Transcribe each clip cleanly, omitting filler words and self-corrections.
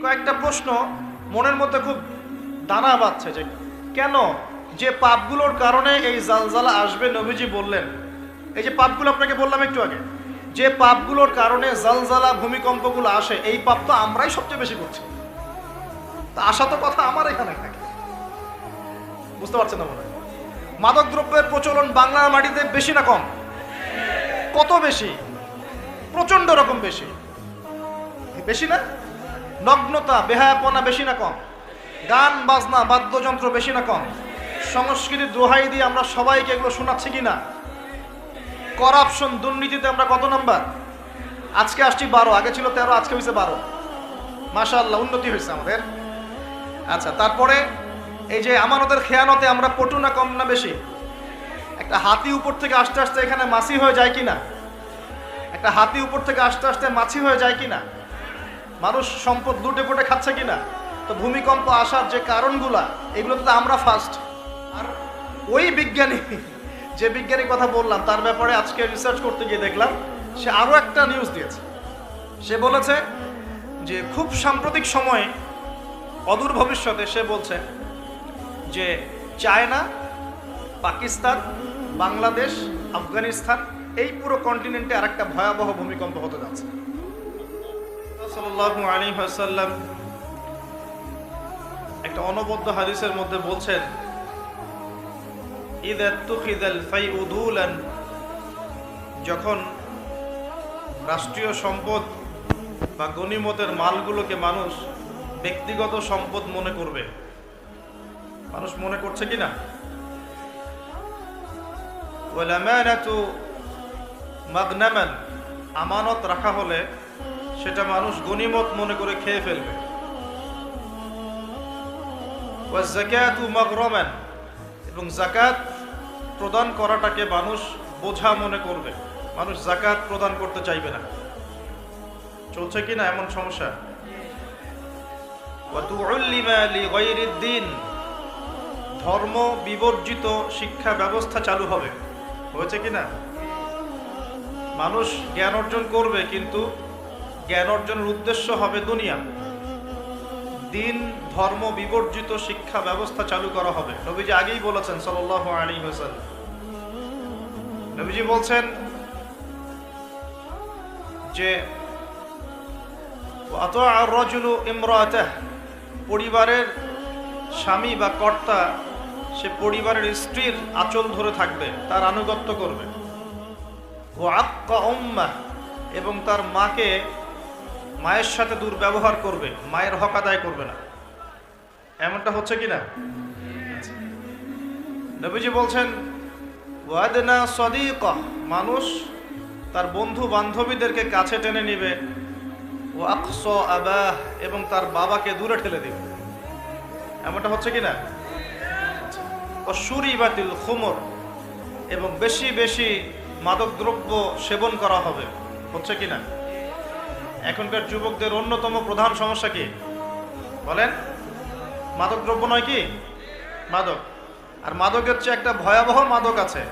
কয়েকটা প্রশ্ন মনের মধ্যে খুব দানা বাঁধছে যে কেন যে পাপগুলোর কারণে এই জালজালা আসবে নবীজি বললেন। এই যে পাপগুলো আপনাকে বললাম একটু আগে, যে পাপগুলোর কারণে জালজালা ভূমিকম্পগুলো আসে, এই পাপ তো আমরাই সবচেয়ে বেশি করছি। তা আসা তো কথা আমার এখানে থাকে, বুঝতে পারছেন না মনে হয়? মাদক দ্রব্যের প্রচলন বাংলার মাটিতে বেশি না কম? কত বেশি? প্রচন্ড রকম বেশি। বেশি না? নগ্নতা বেহায়াপনা বেশি না কম? গান বাজনা বাদ্যযন্ত্র বেশি না কম? সংস্কৃতির দোহাই দিয়ে আমরা সবাইকে এগুলো শোনাচ্ছি কিনা? করাপশন দুর্নীতিতে আমরা কত নাম্বার? আজকে আসছি 12, আগে ছিল 13, আজকে হয়েছে 12। মাশাআল্লাহ, উন্নতি হয়েছে আমাদের। আচ্ছা, তারপরে এই যে আমানতের খেয়ানতে আমরা পটু না কম না বেশি? একটা হাতি উপর থেকে আস্তে আস্তে এখানে মাছি হয়ে যায় কিনা? একটা হাতি উপর থেকে আস্তে আস্তে মাছি হয়ে যায় কিনা? মানুষ সম্পদ লুটে পুটে খাচ্ছে কিনা? তো ভূমিকম্প আসার যে কারণগুলা, এগুলো তো আমরা ফার্স্ট। আর ওই বিজ্ঞানী, যে বিজ্ঞানীর কথা বললাম, তার ব্যাপারে আজকে রিসার্চ করতে গিয়ে দেখলাম সে আরও একটা নিউজ দিয়েছে। সে বলেছে যে খুব সাম্প্রতিক সময়ে, অদূর ভবিষ্যতে, সে বলছে যে চায়না, পাকিস্তান, বাংলাদেশ, আফগানিস্তান, এই পুরো কন্টিনেন্টে আরেকটা ভয়াবহ ভূমিকম্প হতে যাচ্ছে। সাল্লাল্লাহু আলাইহি ওয়াসাল্লাম একটা অনবদ্য হাদিসের মধ্যে বলছেন, ইযা তুখিযাল ফাইউ দুলান, যখন রাষ্ট্রীয় সম্পদ বা গনিমতের মালগুলোকে মানুষ ব্যক্তিগত সম্পদ মনে করবে, মানুষ মনে করছে কিনা? ওয়াল আমানাতু মাগনামান, আমানত রাখা হলে সেটা মানুষ গনিমত মনে করে খেয়ে ফেলবে। ওয়াজ যাকাতু মাগরামান, এবং যাকাত প্রদান করাটাকে মানুষ বোঝা মনে করবে, মানুষ যাকাত প্রদান করতে চাইবে না। চলছে কিনা এমন সমস্যা? ওয়া তুউল্লিমা লিগাইরিদ দ্বীন, ধর্ম বিবর্জিত শিক্ষা ব্যবস্থা চালু হবে। হয়েছে কিনা? মানুষ জ্ঞান অর্জন করবে, কিন্তু জ্ঞান অর্জনের উদ্দেশ্য হবে দুনিয়া। দিন ধর্ম বিবর্জিত শিক্ষা ব্যবস্থা চালু করা হবে। নবীজি আগেই বলেছেন সাল্লাল্লাহু আলাইহি ওয়াসাল্লাম। নবীজি বলছেন যে আতাআ আর-রাজুলু ইমরাতাহ, পরিবারের স্বামী বা কর্তা সে পরিবারের স্ত্রীর আঁচল ধরে থাকবে, তার আনুগত্য করবে। ওয়া আক্কা উম্মাহ, এবং তার মাকে, মায়ের সাথে দুর্ব্যবহার করবে, মায়ের হক আদায় করবে না। এমনটা হচ্ছে কিনা? নবীজি বলছেন ওয়াদনা সাদিকা, মানুষ তার বন্ধু বান্ধবীদেরকে কাছে টেনে নিবে। ওয়া আকসা আবাহ, এবং তার বাবাকে দূরে ঠেলে দিবে। এমনটা হচ্ছে কিনা? অশুরিবাতিল খুমর, এবং বেশি বেশি মাদক দ্রব্য সেবন করা হবে। হচ্ছে কিনা? এখনকার যুবকদের অন্যতম প্রধান সমস্যা কি বলেন? মাদক দ্রব্য নয় কি? মাদক। আর মাদকের চেয়ে একটা ভয়াবহ মাদক আছে,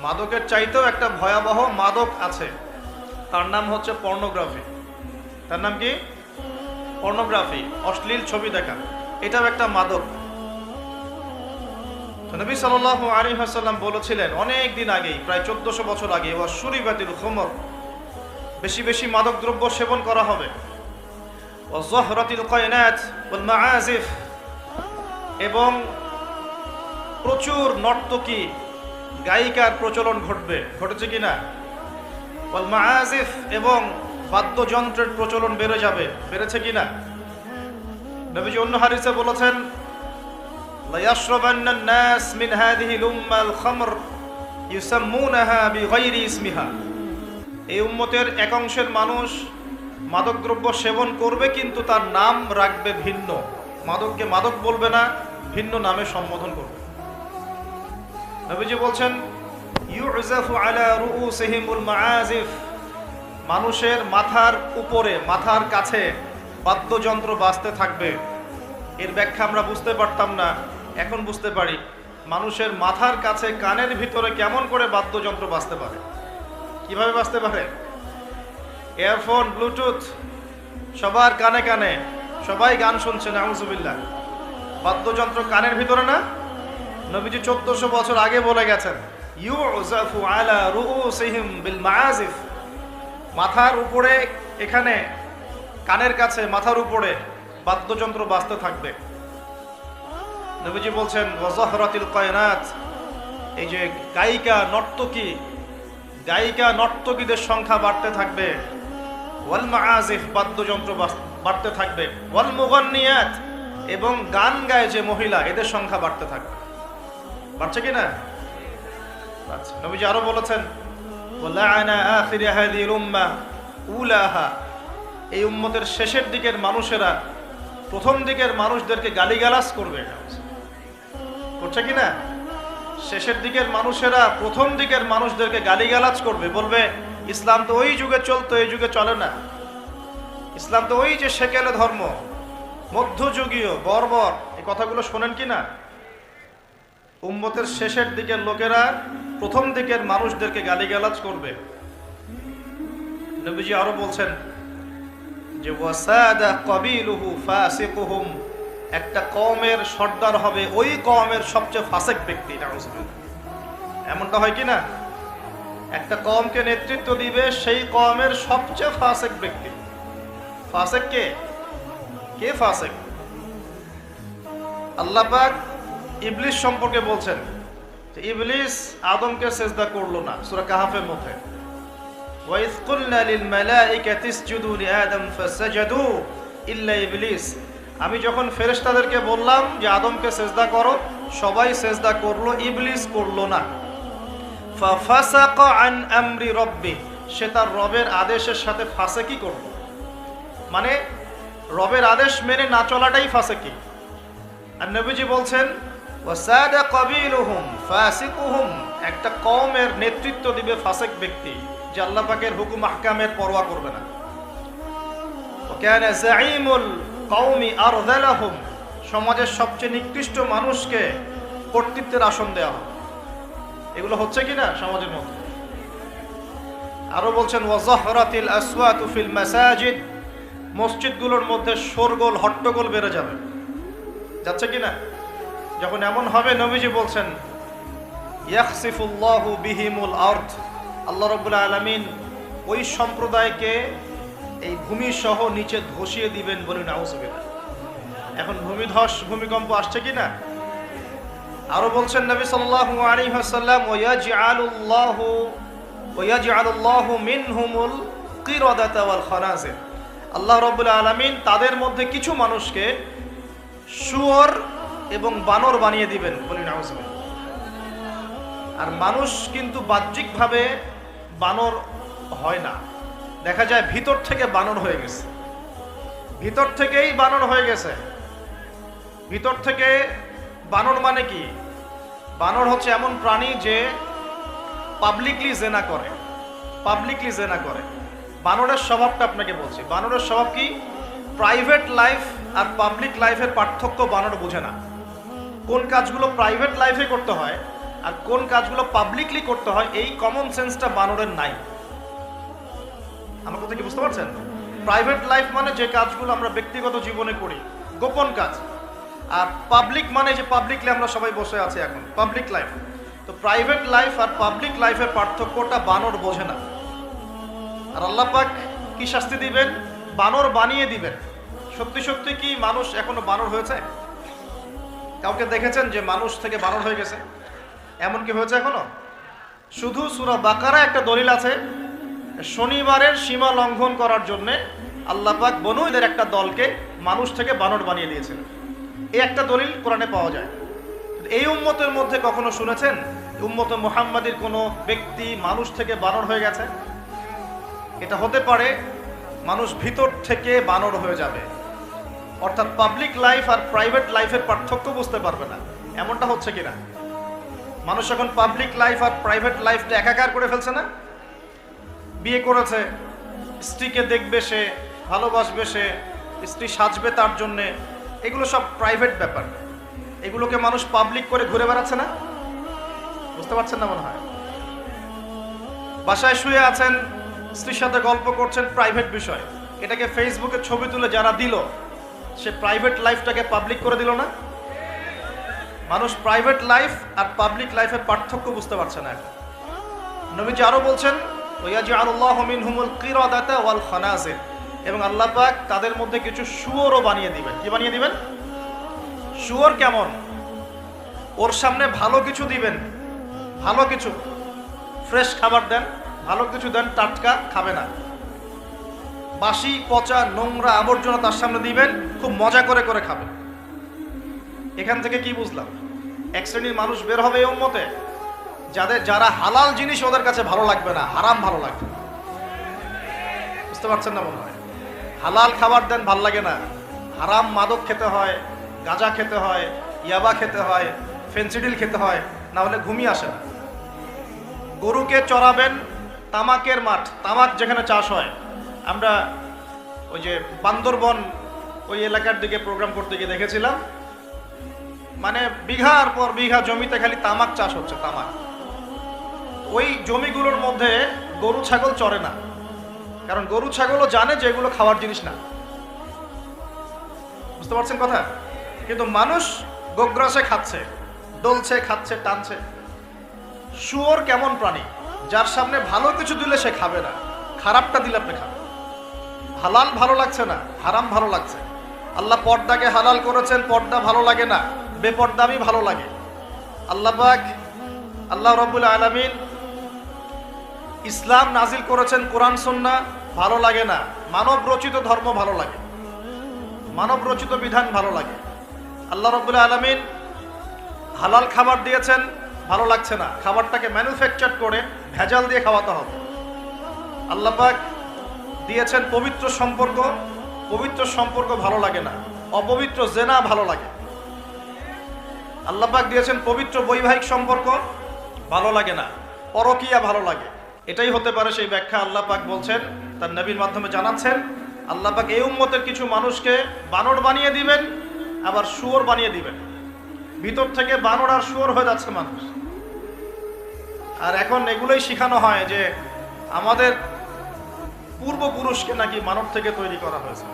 মাদকের চাইতেও একটা ভয়াবহ মাদক আছে, তার নাম হচ্ছে পর্নোগ্রাফি। তার নাম কি? পর্নোগ্রাফি, অশ্লীল ছবি দেখা। এটাও একটা মাদক। নবী সাল্লাল্লাহু আলাইহি ওয়াসাল্লাম বলেছিলেন অনেক দিন আগেই, প্রায় 1400 বছর আগে, ওয়া শুরিবাতিল খুমর, বেশি বেশি মাদক দ্রব্য সেবন করা হবে। ওয়া যহরাতিল কায়নাত ওয়াল মাআজিফ, এবং প্রচুর নর্তকী গায়িকার প্রচলন ঘটবে। ঘটেছে কিনা? ওয়াল মাআজিফ, এবং বাদ্যযন্ত্রের প্রচলন বেড়ে যাবে। বেড়েছে কিনা? নবীজি অন্য হাদিসে বলেছেন লা ইয়াশরাবান্না আন-নাস মিন হাযিহিল উম্মাল খামর ইউসাম্মুনাহা বিগাইরি ইসমিহা, এই উম্মতের এক অংশের মানুষ মাদকদ্রব্য সেবন করবে, কিন্তু তার নাম রাখবে ভিন্ন। মাদককে মাদক বলবে না, ভিন্ন নামে সম্বোধন করবে। নবীজি বলছেন ইউজাফু আলা রুউসিহিমুল মাআজিফ, মানুষের মাথার উপরে, মাথার কাছে বাদ্যযন্ত্র বাজতে থাকবে। এর ব্যাখ্যা আমরা বুঝতে পারতাম না, এখন বুঝতে পারি। মানুষের মাথার কাছে, কানের ভিতরে কেমন করে বাদ্যযন্ত্র বাজতে পারে? কিভাবে বাজতে পারে? ইয়ারফোন, ব্লুটুথ, সবার কানে কানে সবাই গান শুনছে, নাউজুবিল্লাহ। বাদ্যযন্ত্র কানের ভিতরে না? নবীজি 1400 বছর আগে বলে গেছেন, ইউযাফু আলা রুউসিহিম বিল মাআজিফ, মাথার উপরে, এখানে কানের কাছে মাথার উপরে বাদ্যযন্ত্র বাজতে থাকবে। নবীজি বলছেন ওয়াজহরাতিল কায়নাত, এই যে গায়িকা নর্তকীদের সংখ্যা বাড়তে থাকবে। ওয়াল মাআজিফ, বাদ্যযন্ত্র বাড়তে থাকবে। ওয়াল মুগান্নিয়াত, এবং গান গায় যে মহিলা, এদের সংখ্যা বাড়তে থাকবে। বাড়ছে কি না? আচ্ছা, নবীজি আরো বলেছেন ওয়ালাআনা আখির হাযিহিল উম্মাহ উলাহা, এই উম্মতের শেষের দিকের মানুষেরা প্রথম দিকের মানুষদেরকে গালিগালাজ করবে। করছে কি না? শেষের দিকের মানুষেরা প্রথম দিকের মানুষদেরকে গালিগালাজ করবে, বলবে ইসলাম তো ওই যুগে চলতো, এই যুগে চলে না। ইসলাম তো ওই যে সেকেলে ধর্ম, মধ্যযুগীয়, বর্বর। এই কথাগুলো শোনেন কি না? উম্মতের শেষের দিকের লোকেরা প্রথম দিকের মানুষদেরকে গালিগালাজ করবে। নবীজি আরো বলছেন যে ওয়াসাদা কাবিলুহু ফাসিকুহুম, একটা কওমের সর্দার হবে ওই কওমের সবচেয়ে ফাসিক ব্যক্তি। এমনটা হয় কি না? একটা কওমকে নেতৃত্ব দিবে সেই কওমের সবচেয়ে ফাসিক ব্যক্তি। ফাসিক কে? কে ফাসিক? আল্লাহ পাক ইবলিস সম্পর্কে বলছেন যে ইবলিস আদমকে সিজদা করলো না, সূরা কাহাফের মধ্যে। ওয়াইয কুলনা লিল মালাইকাতি ইসজুদু লিআদম ফাসাজাদু ইল্লা ইবলিস, আমি যখন ফেরেশতাদেরকে বললাম যে আদমকে সিজদা করো, সবাই সিজদা করলো, ইবলিস করলো না। ফাফাসাকা আন আমরি রাব্বি, সে তার রবের আদেশের সাথে ফাসিকি করলো। মানে রবের আদেশ মেনে না চলাটাই ফাসিকি। আর নবীজি বলছেন ওয়াসাদা কাবিলুহুম ফাসিকুহুম, একটা কওমের নেতৃত্ব দিবে ফাসিক ব্যক্তি, যে আল্লাহ পাকের হুকুম আহকামের পরোয়া করবে না। ওয়াকানা যাঈমুল কওমি আরযালাহুম, সমাজের সবচেয়ে নিকৃষ্ট মানুষকে কর্তৃত্বের আসন দেওয়া হয়। এগুলো হচ্ছে কিনা সমাজের মধ্যে? আরো বলছেন ওয়াজহরাতিল আসওয়াতু ফিল মাসাজিদ, মসজিদগুলোর মধ্যে শোরগোল হট্টগোল বেড়ে যাবে। যাচ্ছে কিনা? যখন এমন হবে, নবীজি বলছেন ইয়াখসিফুল্লাহু বিহিমুল আরদ, আল্লাহ রাব্বুল আলামিন ওই সম্প্রদায়কে এই ভূমি সহ নিচে ধসিয়ে দিবেন, বলি নাউজুবিল্লাহ। এখন ভূমিকম্প আসছে কিনা? আরো বলছেন নবী সাল্লাল্লাহু আলাইহি ওয়াসাল্লাম ওয়ায়াজআলুল্লাহু মিনহুমুল কিরাদাতা ওয়াল খানাজির, আল্লাহ রাব্বুল আলামিন তাদের মধ্যে কিছু মানুষকে শুয়োর এবং বানর বানিয়ে দিবেন, বলি নাউজুবিল্লাহ। আর মানুষ কিন্তু বাহ্যিকভাবে বানর হয় না, দেখা যায় ভিতর থেকে বানর হয়ে গেছে। ভিতর থেকেই বানর হয়ে গেছে। ভিতর থেকে বানর মানে কি? বানর হচ্ছে এমন প্রাণী যে পাবলিকলি জেনা করে। বানরের স্বভাবটা আপনাকে বলছি। বানরের স্বভাব কি? প্রাইভেট লাইফ আর পাবলিক লাইফের পার্থক্য বানর বোঝে না। কোন কাজগুলো প্রাইভেট লাইফে করতে হয় আর কোন কাজগুলো পাবলিকলি করতে হয়, এই কমন সেন্সটা বানরের নাই। আমার কথা কি বুঝতে পারছেন? প্রাইভেট লাইফ মানে যে কাজগুলো আমরা ব্যক্তিগত জীবনে করি, গোপন কাজ। আর পাবলিক মানে যে পাবলিকলি আমরা সবাই বসে আছি এখন, পাবলিক লাইফ। তো প্রাইভেট লাইফ আর পাবলিক লাইফের পার্থক্যটা বানর বোঝে না। আর আল্লাহ পাক কি শাস্তি দিবেন? বানর বানিয়ে দিবেন। সত্যি সত্যি কি মানুষ এখনো বানর হয়েছে? কাউকে দেখেছেন যে মানুষ থেকে বানর হয়ে গেছে? এমন কি হয়েছে এখনো? শুধু সূরা বাকারা একটা দলিল আছে, শনিবারের সীমা লঙ্ঘন করার জন্য আল্লাহ পাক বনু ইসরাইলের একটা দলকে মানুষ থেকে বানর বানিয়ে দিয়েছেন। এই একটা দলিল কোরআনে পাওয়া যায়। এই উম্মতের মধ্যে কখনো শুনেছেন উম্মতে মুহাম্মাদির কোনো ব্যক্তি মানুষ থেকে বানর হয়ে গেছে? এটা হতে পারে মানুষ ভিতর থেকে বানর হয়ে যাবে, অর্থাৎ পাবলিক লাইফ আর প্রাইভেট লাইফের পার্থক্য বুঝতে পারবে না। এমনটা হচ্ছে কিনা? মানুষ এখন পাবলিক লাইফ আর প্রাইভেট লাইফটা একাকার করে ফেলছে না? বিয়ে করেছে, স্ত্রীকে দেখবে সে, ভালোবাসবে সে, স্ত্রী সাজবে তার জন্যে, এগুলো সব প্রাইভেট ব্যাপার। এগুলোকে মানুষ পাবলিক করে ঘুরে বেড়াচ্ছে না? বুঝতে পারছেন না মনে হয়? বাসায় শুয়ে আছেন, স্ত্রীর সাথে গল্প করছেন, প্রাইভেট বিষয়। এটাকে ফেসবুকে ছবি তুলে যারা দিল, সে প্রাইভেট লাইফটাকে পাবলিক করে দিল না? মানুষ প্রাইভেট লাইফ আর পাবলিক লাইফের পার্থক্য বুঝতে পারছে না। নবীজি আরো বলছেন, ওয়ায়াজআলুল্লাহু মিনহুমুল কিরাদাতা ওয়াল খানাজির, এবং আল্লাহ পাক তাদের মধ্যে কিছু শুয়োরও বানিয়ে দিবেন। কি বানিয়ে দিবেন? শুয়োর কেমন? ওর সামনে ভালো কিছু দিবেন, ভালো কিছু, ফ্রেশ খাবার দেন, ভালো কিছু দেন, টাটকা খাবে না। বাসি পচা নোংরা আবর্জনা তার সামনে দিবেন, খুব মজা করে করে খাবে। এখান থেকে কি বুঝলাম? এক শ্রেণীর মানুষ বের হবে এই উম্মতে, যারা হালাল জিনিস ওদের কাছে ভালো লাগবে না, হারাম ভালো লাগবে। বুঝতে পারছেন না মনে হয়? হালাল খাবার দেন, ভাল লাগে না, হারাম মাদক খেতে হয়, গাঁজা খেতে হয়, ইয়াবা খেতে হয়, ফেন্সিডিল খেতে হয়, না হলে ঘুমিয়ে আসে না। গরুকে চড়াবেন তামাকের মাঠ, তামাক যেখানে চাষ হয়। আমরা ওই যে বান্দরবন ওই এলাকার দিকে প্রোগ্রাম করতে গিয়ে দেখেছিলাম, মানে বিঘার পর বিঘা জমিতে খালি তামাক চাষ হচ্ছে, তামাক। ওই জমিগুলোর মধ্যে গরু ছাগল চড়ে না, কারণ গরু ছাগলও জানে যে এগুলো খাওয়ার জিনিস না। বুঝতে পারছেন কথা? কিন্তু মানুষ গোগ্রাসে খাচ্ছে, ডলছে, খাচ্ছে, টানছে। শুয়োর কেমন প্রাণী? যার সামনে ভালো কিছু দিলে সে খাবে না, খারাপটা দিলে আপনি খাবেন। হালাল ভালো লাগছে না, হারাম ভালো লাগছে। আল্লাহ পর্দাকে হালাল করেছেন, পর্দা ভালো লাগে না, বেপর্দামি ভালো লাগে। আল্লাহ পাক, আল্লাহ রাব্বুল আলামিন ইসলাম নাজিল করেছেন, কোরআন সুন্নাহ ভালো লাগে না, মানব রচিত ধর্ম ভালো লাগে, মানব রচিত বিধান ভালো লাগে। আল্লাহ রাব্বুল আলামিন হালাল খাবার দিয়েছেন, ভালো লাগছে না, খাবারটাকে ম্যানুফ্যাকচার করে ভেজাল দিয়ে খাওয়াতে হবে। আল্লাহ পাক দিয়েছেন পবিত্র সম্পর্ক, পবিত্র সম্পর্ক ভালো লাগে না, অপবিত্র জেনা ভালো লাগে। আল্লাহ পাক দিয়েছেন পবিত্র বৈবাহিক সম্পর্ক, ভালো লাগে না, পরকীয়া ভালো লাগে। এটাই হতে পারে সেই ব্যাখ্যা আল্লাহ পাক বলছেন, তার নবীর মাধ্যমে জানাচ্ছেন। আল্লাহ পাক এই উম্মতের কিছু মানুষকে বানর বানিয়ে দিবেন, আবার শুয়োর বানিয়ে দিবেন। ভিতর থেকে বানর আর শুয়োর হয়ে যাচ্ছে মানুষ। আর এখন এগুলোই শেখানো হয় যে আমাদের পূর্বপুরুষকে নাকি মানব থেকে তৈরি করা হয়েছে।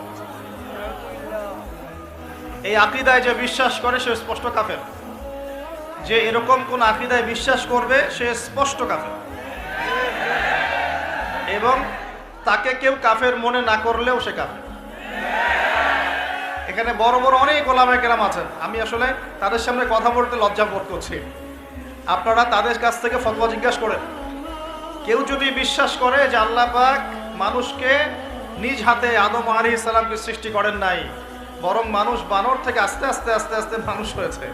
এই আকীদায় যে বিশ্বাস করে সে স্পষ্ট কাফের। যে এরকম কোন আকীদায় বিশ্বাস করবে সে স্পষ্ট কাফের, এবং তাকে কেউ কাফের মনে না করলেও সে কাফের। এখানে বড় বড় অনেক ওলামায়ে কেরাম আছেন, আমি আসলে তাদের সামনে কথা বলতে লজ্জা বোধ করছি। আপনারা তাদের কাছ থেকে ফতোয়া জিজ্ঞাসা করেন। কেউ যদি বিশ্বাস করে যে আল্লাহ পাক মানুষকে নিজ হাতে আদম আলাইহিস সালামকে সৃষ্টি করেন নাই, বরং মানুষ বানর থেকে আস্তে আস্তে আস্তে আস্তে মানুষ হয়েছে,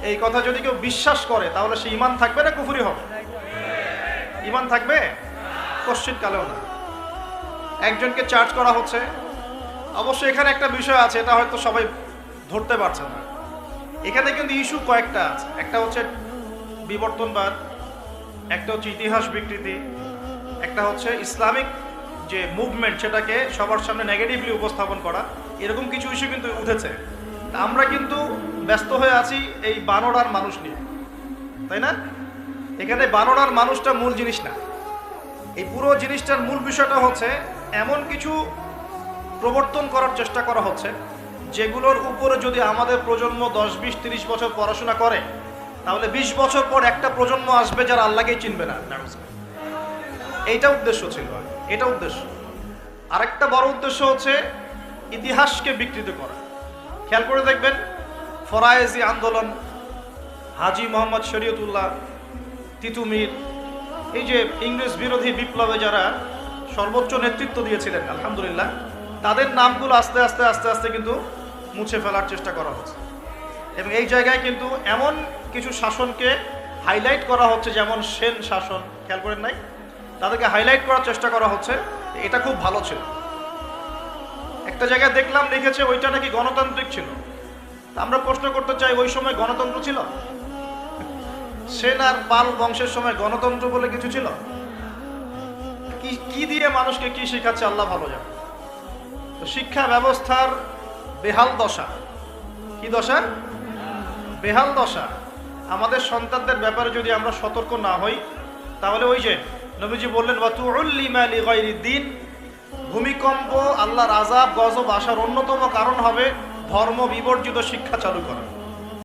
এই কথা যদি কেউ বিশ্বাস করে, তাহলে সে ঈমান থাকবে না কুফরি হবে? ঈমান থাকবে? কোশ্চিন কালেও না। একজনকে চার্জ করা হচ্ছে। অবশ্যই এখানে একটা বিষয় আছে, এটা হয়তো সবাই ধরতে পারছে না। এখানে কিন্তু ইস্যু কয়েকটা আছে। একটা হচ্ছে বিবর্তনবাদ, একটা হচ্ছে ইতিহাস বিকৃতি, একটা হচ্ছে ইসলামিক যে মুভমেন্ট সেটাকে সবার সামনে নেগেটিভলি উপস্থাপন করা। এরকম কিছু ইস্যু কিন্তু উঠেছে। আমরা কিন্তু ব্যস্ত হয়ে আছি এই বানর আর মানুষ নিয়ে, তাই না? এখানে বানর আর মানুষটা মূল জিনিস না। এই পুরো জিনিসটার মূল বিষয়টা হচ্ছে এমন কিছু প্রবর্তন করার চেষ্টা করা হচ্ছে যেগুলোর উপরে যদি আমাদের প্রজন্ম 10, 20, 30 বছর পড়াশোনা করে, তাহলে 20 বছর পর একটা প্রজন্ম আসবে যারা আল্লাহকেই চিনবে না। এইটা উদ্দেশ্য ছিল, এটা উদ্দেশ্য। আরেকটা বড় উদ্দেশ্য হচ্ছে ইতিহাসকে বিকৃত করা। খেয়াল করে দেখবেন, ফরায়েজি আন্দোলন, হাজী মোহাম্মদ শরীয়তুল্লাহ, তিতুমির, এই যে ইংরেজ বিরোধী বিপ্লবে যারা সর্বোচ্চ নেতৃত্ব দিয়েছিলেন, আলহামদুলিল্লাহ, তাদের নামগুলো আস্তে আস্তে আস্তে আস্তে কিন্তু মুছে ফেলার চেষ্টা করা হচ্ছে। এবং এই জায়গায় কিন্তু এমন কিছু শাসনকে হাইলাইট করা হচ্ছে, যেমন সেন শাসন, খেয়াল করেন নাই? তাদেরকে হাইলাইট করার চেষ্টা করা হচ্ছে, এটা খুব ভালো ছিল। একটা জায়গায় দেখলাম লিখেছে ওইটা নাকি গণতান্ত্রিক ছিল। তা আমরা প্রশ্ন করতে চাই, ওই সময় গণতন্ত্র ছিল? সেন আর পাল বংশের সময় গণতন্ত্র বলে কিছু ছিল? কি দিয়ে মানুষকে কি শেখাচ্ছে আল্লাহ ভালো জানে। তো শিক্ষা ব্যবস্থার বেহাল দশা। কি দশা? বেহাল দশা। আমাদের সন্তানদের ব্যাপারে যদি আমরা সতর্ক না হই, তাহলে ওই যে নবীজি বললেন ওয়াতুউল্লিমা লিগাইরিদ্দিন, ভূমিকম্প, আল্লাহর আযাব গজব আসার অন্যতম কারণ হবে ধর্ম বিবর্জিত শিক্ষা চালু করা।